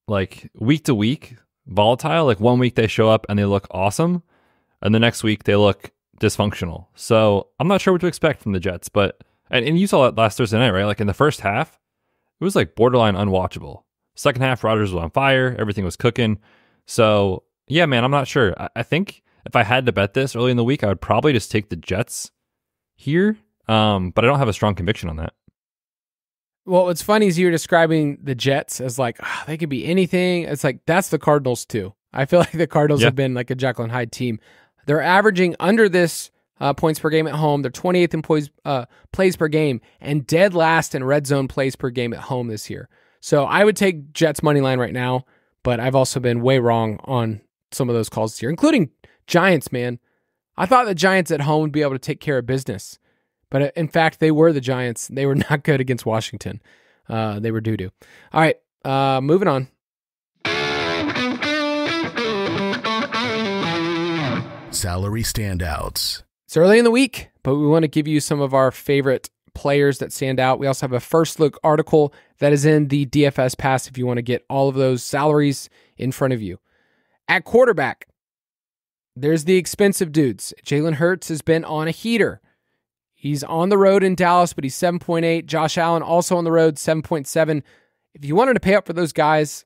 like, week to week volatile. Like, one week they show up and they look awesome, and the next week they look dysfunctional. So I'm not sure what to expect from the Jets, but and you saw that last Thursday night, right? Like, in the first half, it was like borderline unwatchable. Second half, Rodgers was on fire, everything was cooking. So yeah, man, I'm not sure. I think if I had to bet this early in the week, I would probably just take the Jets here, but I don't have a strong conviction on that. Well, what's funny is you're describing the Jets as like, they could be anything. It's like, that's the Cardinals too. I feel like the Cardinals have been like a Jekyll and Hyde team. They're averaging under this points per game at home. They're 28th in plays per game and dead last in red zone plays per game at home this year. So I would take Jets money line right now, but I've also been way wrong on some of those calls this year, including Giants, man. I thought the Giants at home would be able to take care of business, but in fact, they were the Giants. They were not good against Washington. They were doo-doo. All right, moving on. Salary standouts. It's early in the week, but we want to give you some of our favorite players that stand out. We also have a first look article that is in the DFS Pass if you want to get all of those salaries in front of you. At quarterback, there's the expensive dudes. Jalen Hurts has been on a heater. He's on the road in Dallas, but he's 7.8. Josh Allen also on the road, 7.7. If you wanted to pay up for those guys,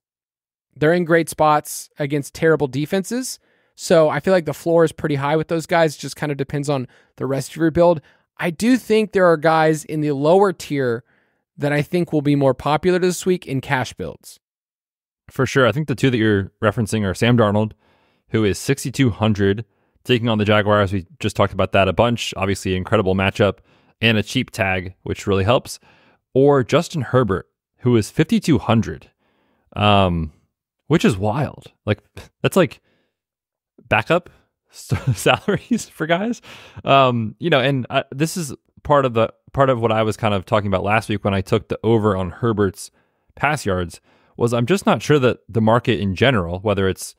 they're in great spots against terrible defenses. So I feel like the floor is pretty high with those guys. It just kind of depends on the rest of your build. I do think there are guys in the lower tier that I think will be more popular this week in cash builds. For sure. I think the two that you're referencing are Sam Darnold, who is 6,200, taking on the Jaguars. We just talked about that a bunch. Obviously, an incredible matchup and a cheap tag, which really helps. Or Justin Herbert, who is 5,200, which is wild. Like, that's like backup salaries for guys. This is part of what I was kind of talking about last week when I took the over on Herbert's pass yards. Was I'm just not sure that the market in general, whether it's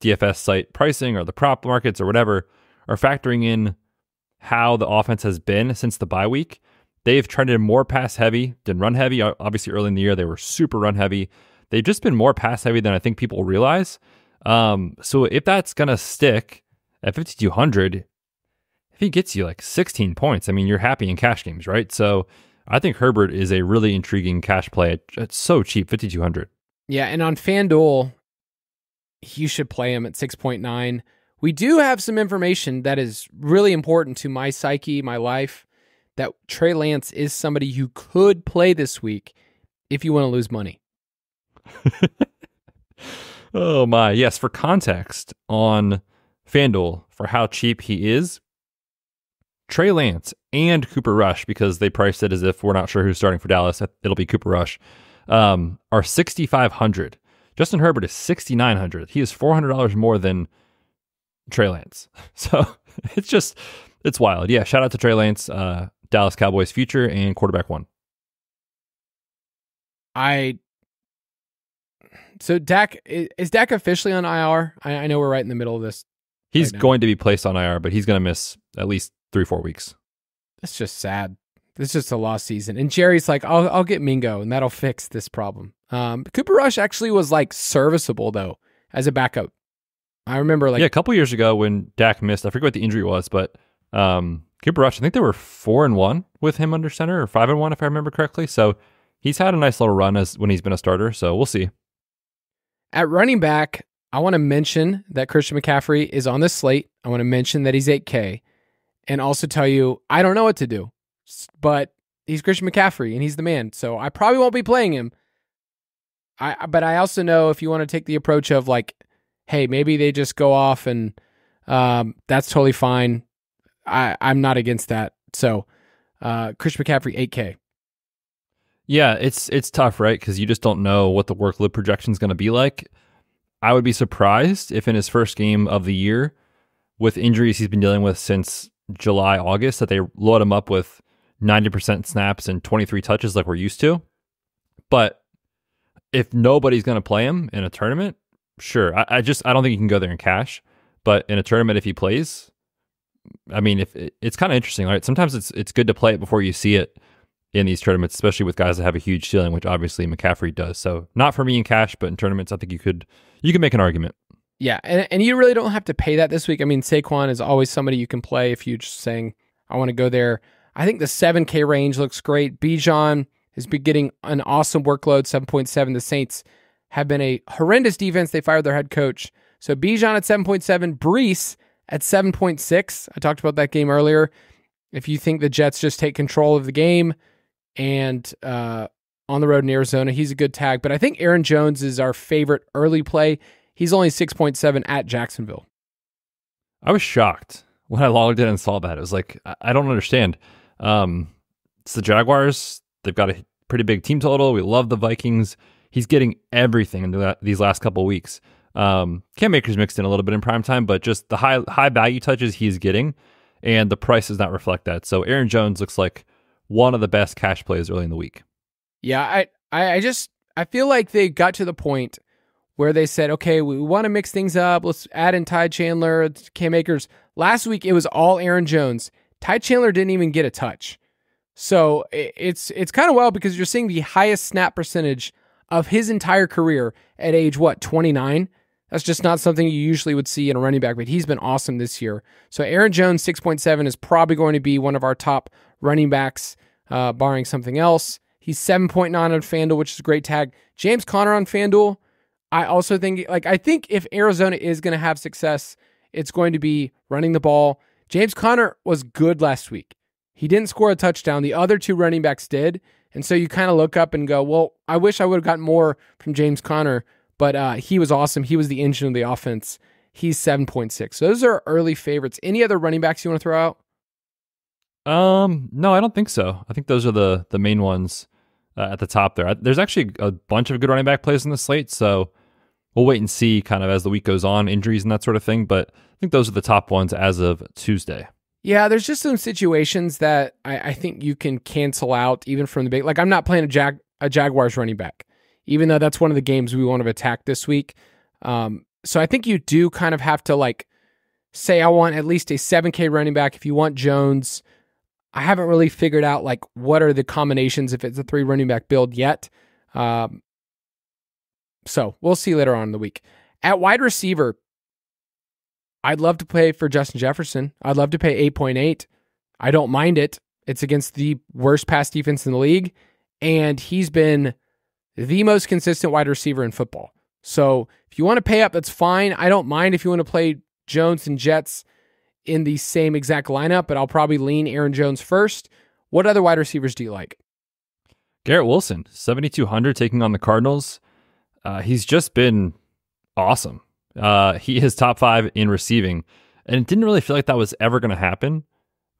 DFS site pricing or the prop markets or whatever, are factoring in how the offense has been since the bye week. They've trended more pass heavy than run heavy. Obviously, early in the year, they were super run heavy. They've just been more pass heavy than I think people realize. So if that's going to stick at 5,200, if he gets you like 16 points, I mean, you're happy in cash games, right? So I think Herbert is a really intriguing cash play. It's so cheap, 5,200. Yeah, and on FanDuel, you should play him at 6.9. We do have some information that is really important to my psyche, my life, that Trey Lance is somebody you could play this week if you want to lose money. Oh my. Yes, for context on FanDuel for how cheap he is, Trey Lance and Cooper Rush, because they priced it as if we're not sure who's starting for Dallas, it'll be Cooper Rush, are 6,500. Justin Herbert is 6,900. He is $400 more than Trey Lance. So it's wild. Yeah, shout out to Trey Lance, Dallas Cowboys future and quarterback one. So Dak, is Dak officially on IR? I know we're right in the middle of this. He's going to be placed on IR, but he's going to miss at least 3-4 weeks. That's just sad. It's just a lost season. And Jerry's like, I'll get Mingo, and that'll fix this problem. Cooper Rush actually was like serviceable though as a backup. I remember a couple years ago when Dak missed. I forget what the injury was, but Cooper Rush, I think they were 4-1 with him under center, or 5-1 if I remember correctly. So he's had a nice little run as when he's been a starter. So we'll see. At running back, I want to mention that Christian McCaffrey is on this slate. I want to mention that he's 8K, and also tell you I don't know what to do, but he's Christian McCaffrey and he's the man. So I probably won't be playing him. But I also know if you want to take the approach of like, hey, maybe they just go off and that's totally fine. I'm not against that. So Christian McCaffrey, 8K. Yeah, it's tough, right? Because you just don't know what the workload projection is going to be like. I would be surprised if in his first game of the year, with injuries he's been dealing with since July, August, that they load him up with 90% snaps and 23 touches like we're used to. But if nobody's going to play him in a tournament, sure. I don't think you can go there in cash. But in a tournament, if he plays, I mean, if it's kind of interesting, right? Sometimes it's good to play it before you see it in these tournaments, especially with guys that have a huge ceiling, which obviously McCaffrey does. So not for me in cash, but in tournaments, I think you could make an argument. Yeah, and you really don't have to pay that this week. I mean, Saquon is always somebody you can play if you're just saying, I want to go there. I think the 7K range looks great. Bijan has been getting an awesome workload, 7.7. The Saints have been a horrendous defense. They fired their head coach. So Bijan at 7.7, Brees at 7.6. I talked about that game earlier. If you think the Jets just take control of the game and on the road in Arizona. He's a good tag, but I think Aaron Jones is our favorite early play. He's only 6.7 at Jacksonville. I was shocked when I logged in and saw that. It was like, I don't understand. It's the Jaguars. They've got a pretty big team total. We love the Vikings. He's getting everything in these last couple of weeks. Cam Akers mixed in a little bit in prime time, but just the high value touches he's getting, and the price does not reflect that. So Aaron Jones looks like one of the best cash plays early in the week. Yeah, I feel like they got to the point where they said, okay, we want to mix things up. Let's add in Ty Chandler, Cam Akers. Last week, it was all Aaron Jones. Ty Chandler didn't even get a touch. So it's kind of wild because you're seeing the highest snap percentage of his entire career at age, 29? That's just not something you usually would see in a running back, but he's been awesome this year. So Aaron Jones, 6.7, is probably going to be one of our top running backs, barring something else. He's 7.9 on FanDuel, which is a great tag. James Conner on FanDuel, I also think, I think if Arizona is going to have success, it's going to be running the ball. James Conner was good last week. He didn't score a touchdown. The other two running backs did. And so you kind of look up and go, well, I wish I would have gotten more from James Conner, but he was awesome. He was the engine of the offense. He's 7.6. So those are early favorites. Any other running backs you want to throw out? No, I don't think so. I think those are the main ones at the top there. There's actually a bunch of good running back plays in the slate, so we'll wait and see kind of as the week goes on, injuries and that sort of thing, but I think those are the top ones as of Tuesday. Yeah, there's just some situations that I think you can cancel out even from the big. Like I'm not playing a Jaguars running back, even though that's one of the games we want to attack this week. So I think you do kind of have to say I want at least a 7K running back. If you want Jones, I haven't really figured out what are the combinations if it's a 3 running back build yet. So we'll see later on in the week. At wide receiver, I'd love to pay for Justin Jefferson. I'd love to pay 8.8. I don't mind it. It's against the worst pass defense in the league, and he's been the most consistent wide receiver in football. So if you want to pay up, that's fine. I don't mind if you want to play Jones and Jets in the same exact lineup, but I'll probably lean Aaron Jones first. What other wide receivers do you like? Garrett Wilson, 7,200 taking on the Cardinals. He's just been awesome. He is top 5 in receiving, and it didn't really feel like that was ever going to happen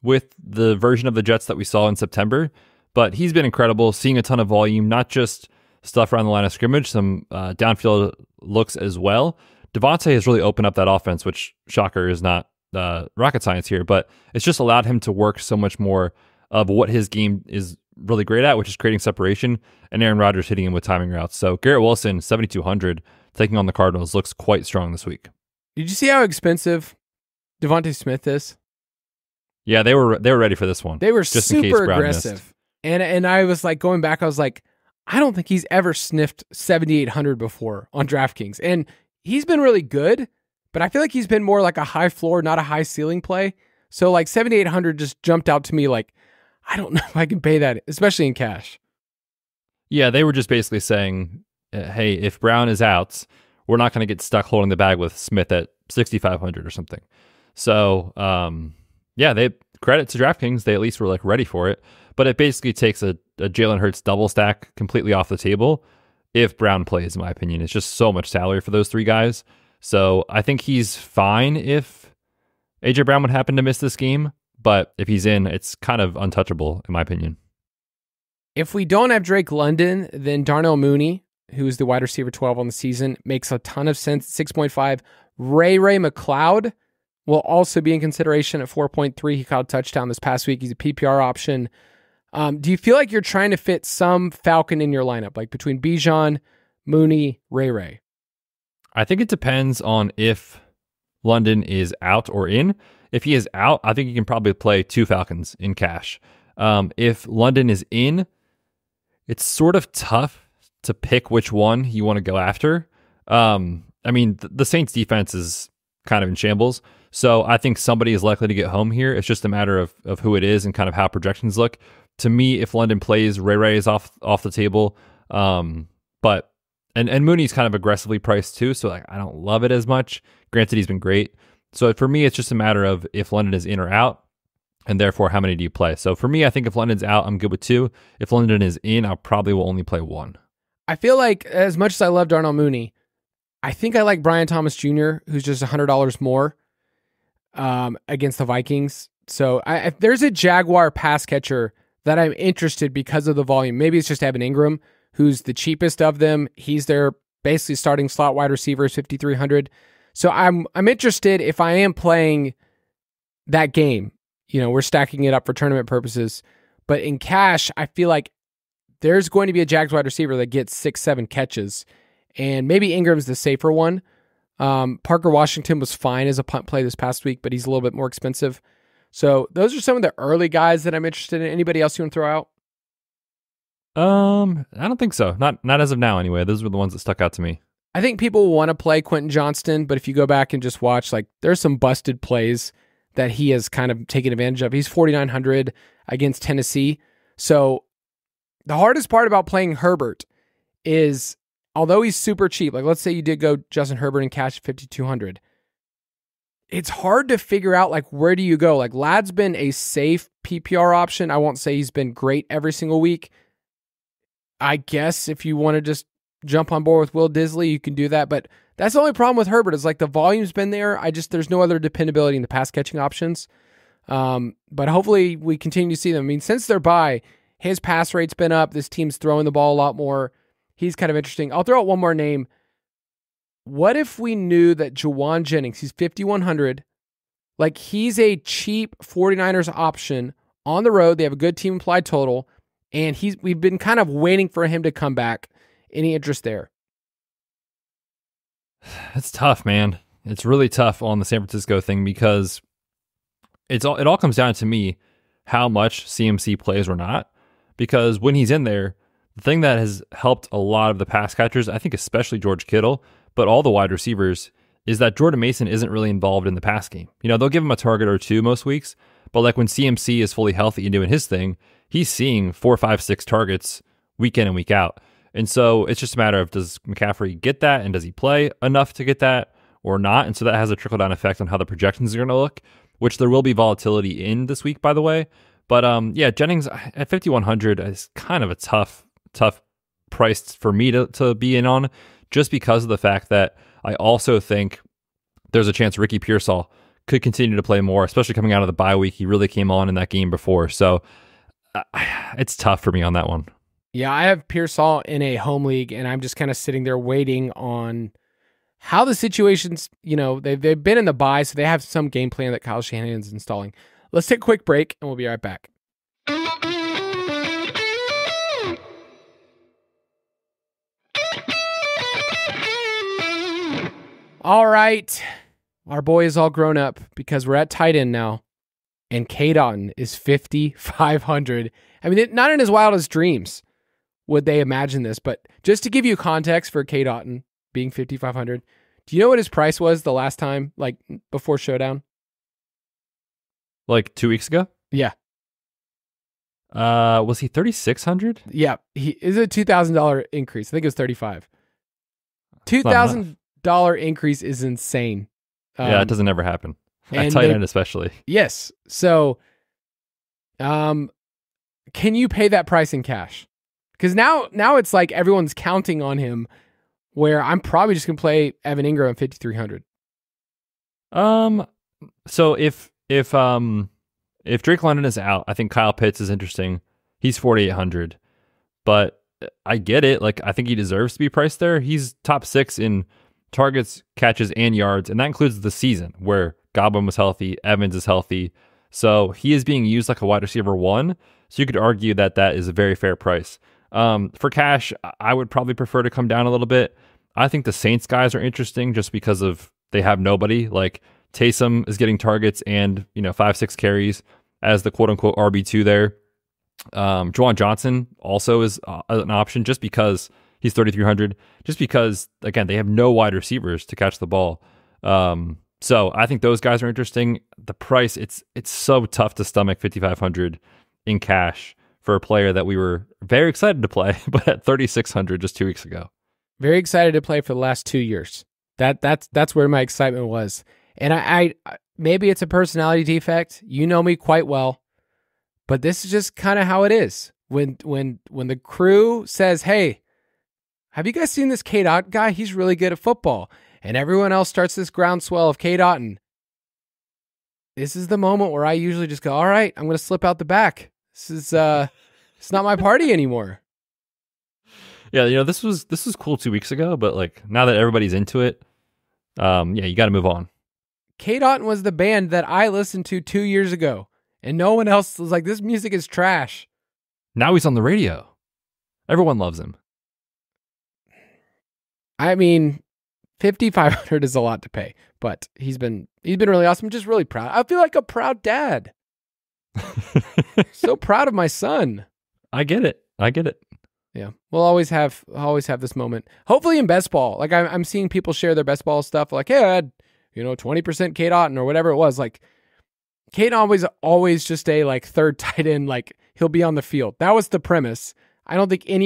with the version of the Jets that we saw in September, but he's been incredible, seeing a ton of volume, not just stuff around the line of scrimmage, some downfield looks as well. Devontae has really opened up that offense, which, shocker, is not rocket science here, but it's just allowed him to work so much more of what his game is really great at, which is creating separation, and Aaron Rodgers hitting him with timing routes. So Garrett Wilson, 7,200, taking on the Cardinals, looks quite strong this week. Did you see how expensive Devontae Smith is? Yeah, they were ready for this one. They were just super in case Brown aggressive. missed. And I was going back, I was like, I don't think he's ever sniffed 7,800 before on DraftKings. And he's been really good, but I feel like he's been more like a high floor, not a high ceiling play. So 7,800 just jumped out to me I don't know if I can pay that, especially in cash. Yeah, they were just basically saying, hey, if Brown is out, we're not going to get stuck holding the bag with Smith at 6,500 or something. So, they credit to DraftKings. They at least were ready for it. But it basically takes a Jalen Hurts double stack completely off the table if Brown plays, in my opinion. It's just so much salary for those 3 guys. So I think he's fine if A.J. Brown would happen to miss this game. But if he's in, it's kind of untouchable, in my opinion. If we don't have Drake London, then Darnell Mooney, who's the wide receiver 12 on the season, makes a ton of sense. 6.5. Ray McLeod will also be in consideration at 4.3. He caught a touchdown this past week. He's a PPR option. Do you feel like you're trying to fit some Falcon in your lineup, between Bijan, Mooney, Ray? I think it depends on if London is out or in. If he is out, I think you can probably play 2 Falcons in cash. If London is in, it's sort of tough to pick which one you want to go after. The Saints defense is kind of in shambles, so I think somebody is likely to get home here. It's just a matter of who it is and kind of how projections look. To me, if London plays, Ray is off the table. But Mooney's kind of aggressively priced too, so I don't love it as much. Granted, he's been great. So for me, it's just a matter of if London is in or out. And therefore, how many do you play? So for me, I think if London's out, I'm good with 2. If London is in, I probably will only play 1. I feel like as much as I love Darnell Mooney, I think I like Brian Thomas Jr., who's just $100 more against the Vikings. So if there's a Jaguar pass catcher that I'm interested because of the volume, maybe it's just Evan Ingram, who's the cheapest of them. He's their basically starting slot wide receiver, 5,300. So I'm interested if I am playing that game. We're stacking it up for tournament purposes. But in cash, I feel like there's going to be a Jags wide receiver that gets 6-7 catches. And maybe Ingram's the safer one. Parker Washington was fine as a punt play this past week, but he's a little bit more expensive. So those are some of the early guys that I'm interested in. Anybody else you want to throw out? I don't think so. Not as of now anyway. Those were the ones that stuck out to me. I think people want to play Quentin Johnston, but if you go back and just watch, there's some busted plays that he has kind of taken advantage of. He's 4,900 against Tennessee. So the hardest part about playing Herbert is, although he's super cheap, let's say you did go Justin Herbert and cash 5,200, it's hard to figure out where do you go. Ladd's been a safe PPR option. I won't say he's been great every single week. I guess if you want to just jump on board with Will Disley, you can do that. But that's the only problem with Herbert is the volume's been there. There's no other dependability in the pass catching options. But hopefully we continue to see them. I mean, since their bye, his pass rate's been up. This team's throwing the ball a lot more. He's kind of interesting. I'll throw out one more name. What if we knew that Jawan Jennings, he's 5,100, he's a cheap 49ers option on the road. They have a good team implied total, and we've been kind of waiting for him to come back. Any interest there? It's tough, man. It's really tough on the San Francisco thing because it all comes down to me how much CMC plays or not. Because when he's in there, the thing that has helped a lot of the pass catchers, I think especially George Kittle, but all the wide receivers, is that Jordan Mason isn't really involved in the pass game. They'll give him a target or 2 most weeks, but when CMC is fully healthy and doing his thing, he's seeing 4, 5, 6 targets week in and week out. And so it's just a matter of, does McCaffrey get that, and does he play enough to get that or not? And so that has a trickle-down effect on how the projections are going to look, which there will be volatility in this week, by the way. But Jennings at 5,100 is kind of a tough price for me to be in on, just because of the fact that I also think there's a chance Ricky Pearsall could continue to play more, especially coming out of the bye week. He really came on in that game before. So it's tough for me on that one. Yeah, I have Pearsall in a home league, and I'm just kind of sitting there waiting on how the situations, they've been in the bye, so they have some game plan that Kyle Shanahan's installing. Let's take a quick break, and we'll be right back. All right. Our boy is all grown up because we're at tight end now, and Cade is 5,500. I mean, not in his wildest dreams would they imagine this, but just to give you context for Cade being 5,500, do you know what his price was the last time, before Showdown? 2 weeks ago? Yeah. Was he 3,600? Yeah, he is a $2,000 increase. I think it was 35. $2,000 increase is insane. Yeah, it doesn't ever happen. At tight end especially. Yes. So, can you pay that price in cash? Because now it's everyone's counting on him, where I'm probably just going to play Evan Ingram at 5,300. So if Drake London is out, I think Kyle Pitts is interesting. He's 4,800, but I get it. I think he deserves to be priced there. He's top 6 in targets, catches, and yards, and that includes the season where Godwin was healthy, Evans is healthy. So he is being used like a wide receiver 1. So you could argue that is a very fair price. For cash, I would probably prefer to come down a little bit. I think the Saints guys are interesting just because of they have nobody. Taysom is getting targets and 5-6 carries as the quote unquote RB2 there. Juwan Johnson also is an option just because he's 3,300. Just because again they have no wide receivers to catch the ball. So I think those guys are interesting. The price it's so tough to stomach 5,500 in cash for a player that we were very excited to play, but at 3,600 just 2 weeks ago. Very excited to play for the last 2 years. That's where my excitement was. And I maybe it's a personality defect. You know me quite well, but this is just kind of how it is. When the crew says, "Hey, have you guys seen this Cade Otton guy? He's really good at football," and everyone else starts this groundswell of Cade Otton, this is the moment where I usually just go, "All right, I'm going to slip out the back. This is it's not my party anymore." Yeah, this was cool 2 weeks ago, but like now that everybody's into it, you got to move on. Cade Otton was the band that I listened to 2 years ago, and no one else was like, "This music is trash." Now he's on the radio. Everyone loves him. I mean, $5,500 is a lot to pay, but he's been really awesome. I'm just really proud. I feel like a proud dad. So proud of my son. I get it. Yeah, we'll always have this moment. Hopefully in best ball, like I'm seeing people share their best ball stuff. Like, hey, I had 20% Cade Otton or whatever it was. Like, Cade always just a like third tight end. Like, he'll be on the field. That was the premise. I don't think Cade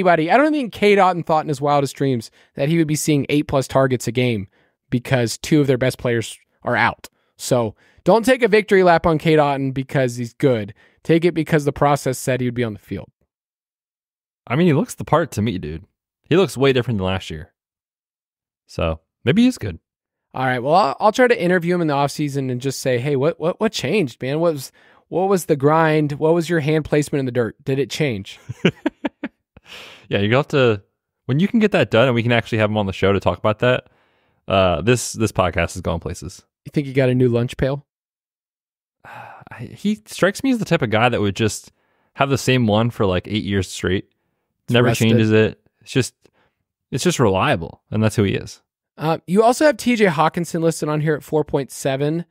Otton thought in his wildest dreams that he would be seeing 8+ targets a game because 2 of their best players are out. So don't take a victory lap on Cade Otton because he's good. Take it because the process said he would be on the field. I mean, he looks the part to me, dude. He looks way different than last year. So maybe he's good. All right. Well, I'll try to interview him in the offseason and just say, hey, what changed, man? What was the grind? What was your hand placement in the dirt? Did it change? Yeah, you have to, when you can get that done and we can actually have him on the show to talk about that, this podcast is going places. You think you got a new lunch pail? He strikes me as the type of guy that would just have the same one for like 8 years straight. Never changes it. It's just reliable, and that's who he is. You also have TJ Hawkinson listed on here at 4.7.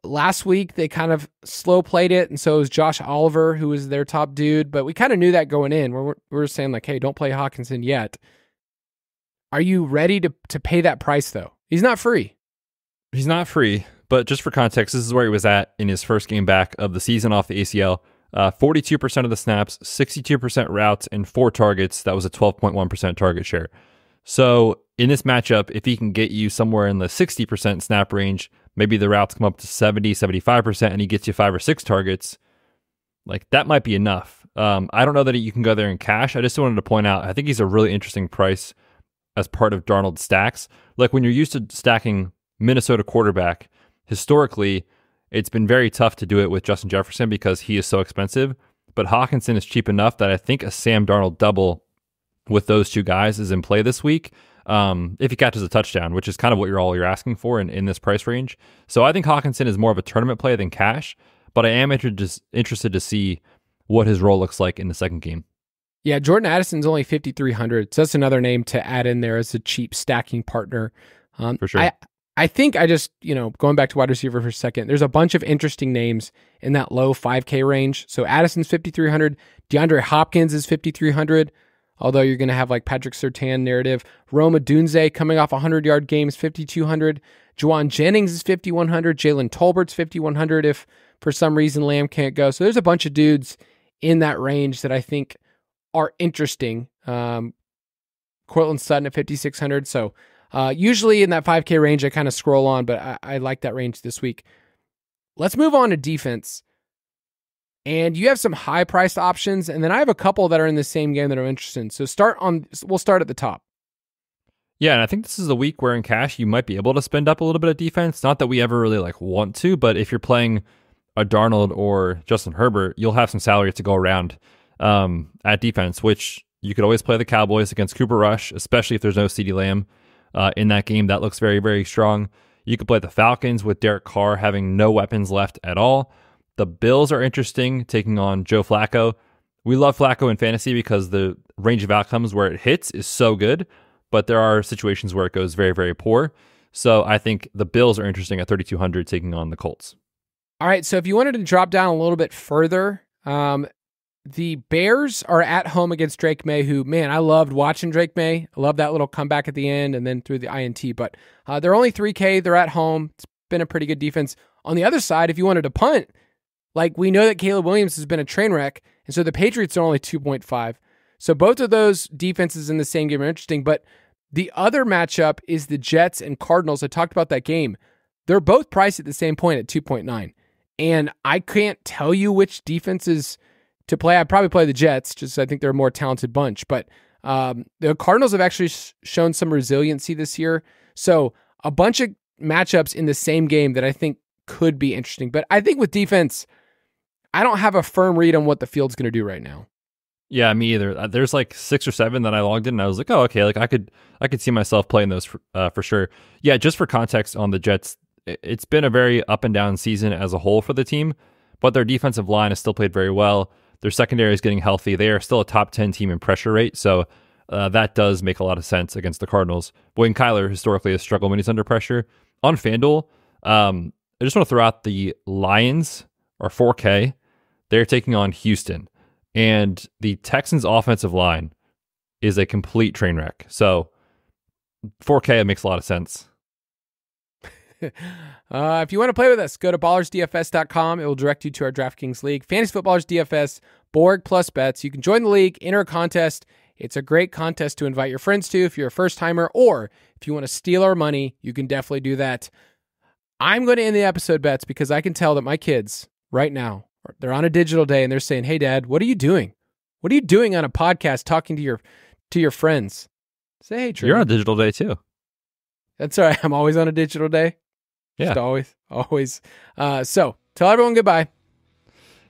Last week, they kind of slow played it, and so it was Josh Oliver, who was their top dude, but we kind of knew that going in. We were saying like, hey, don't play Hawkinson yet. Are you ready to pay that price, though? He's not free. He's not free, but just for context, this is where he was at in his first game back of the season off the ACL. 42% of the snaps, 62% routes, and 4 targets. That was a 12.1% target share. So in this matchup, if he can get you somewhere in the 60% snap range, maybe the routes come up to 70, 75%, and he gets you 5 or 6 targets, like that might be enough. I don't know that you can go there in cash. I just wanted to point out, I think he's a really interesting price as part of Darnold's stacks. Like when you're used to stacking Minnesota quarterback, historically, it's been very tough to do it with Justin Jefferson because he is so expensive. But Hawkinson is cheap enough that I think a Sam Darnold double with those 2 guys is in play this week. If he catches a touchdown, which is kind of what you're asking for in this price range. So I think Hawkinson is more of a tournament play than cash, but I am interested to see what his role looks like in the second game. Yeah, Jordan Addison's only 5,300. So that's another name to add in there as a cheap stacking partner. For sure. I think I just, going back to wide receiver for a second, there's a bunch of interesting names in that low 5K range. So Addison's 5,300. DeAndre Hopkins is 5,300. Although you're going to have like Patrick Surtain narrative. Rome Odunze coming off 100-yard games, 5,200. Juwan Jennings is 5,100. Jalen Tolbert's 5,100 if for some reason Lamb can't go. So there's a bunch of dudes in that range that I think are interesting. Cortland Sutton at 5,600. So usually in that 5K range, I kind of scroll on, but I like that range this week. Let's move on to defense. And you have some high-priced options, and then I have a couple that are in the same game that I'm interested in. So we'll start at the top. Yeah, and I think this is a week where in cash you might be able to spend up a little bit of defense. Not that we ever really want to, but if you're playing a Darnold or Justin Herbert, you'll have some salary to go around at defense, which you could always play the Cowboys against Cooper Rush, especially if there's no CeeDee Lamb in that game. That looks very, very strong. You could play the Falcons with Derek Carr having no weapons left at all. The Bills are interesting, taking on Joe Flacco. We love Flacco in fantasy because the range of outcomes where it hits is so good, but there are situations where it goes very, very poor. So I think the Bills are interesting at 3,200 taking on the Colts. All right, so if you wanted to drop down a little bit further, the Bears are at home against Drake May, who, man, I loved watching Drake May. I love that little comeback at the end and then through the INT, but they're only 3K. They're at home. It's been a pretty good defense. On the other side, if you wanted to punt, like we know that Caleb Williams has been a train wreck, and so the Patriots are only 2.5. So both of those defenses in the same game are interesting, but the other matchup is the Jets and Cardinals. I talked about that game. they're both priced at the same point at 2.9. And I can't tell you which defenses to play. I'd probably play the Jets, just I think they're a more talented bunch. But the Cardinals have actually shown some resiliency this year. So a bunch of matchups in the same game that I think could be interesting. But I think with defense, I don't have a firm read on what the field's going to do right now. Yeah, me either. There's like 6 or 7 that I logged in and I was like, oh, okay, like I could see myself playing those for sure. Yeah, just for context on the Jets, it's been a very up and down season as a whole for the team, but their defensive line has still played very well. Their secondary is getting healthy. They are still a top 10 team in pressure rate, so that does make a lot of sense against the Cardinals. Boyd Kyler historically has struggled when he's under pressure. On FanDuel, I just want to throw out the Lions are 4K. They're taking on Houston. And the Texans' offensive line is a complete train wreck. So 4K, it makes a lot of sense. If you want to play with us, go to ballersdfs.com. It will direct you to our DraftKings league. Fantasy Footballers DFS, Borg plus Betz. You can join the league, enter a contest. It's a great contest to invite your friends to if you're a first-timer, or if you want to steal our money, you can definitely do that. I'm going to end the episode, Betz, because I can tell that my kids right now, they're on a digital day and they're saying, hey, Dad, what are you doing? What are you doing on a podcast talking to your friends? Say, hey, Trey. You're on a digital day too. That's all right. I'm always on a digital day. Yeah. Just always. So tell everyone goodbye.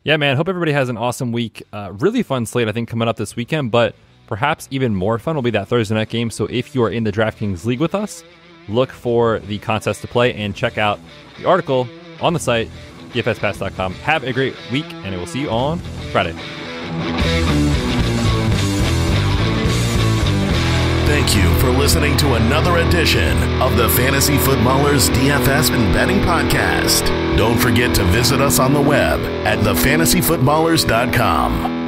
Yeah, man. Hope everybody has an awesome week. Really fun slate, I think, coming up this weekend, but perhaps even more fun will be that Thursday night game. So if you are in the DraftKings League with us, look for the contest to play and check out the article on the site, dfspass.com. Have a great week, and we'll see you on Friday. Thank you for listening to another edition of the Fantasy Footballers DFS and Betting Podcast. Don't forget to visit us on the web at thefantasyfootballers.com.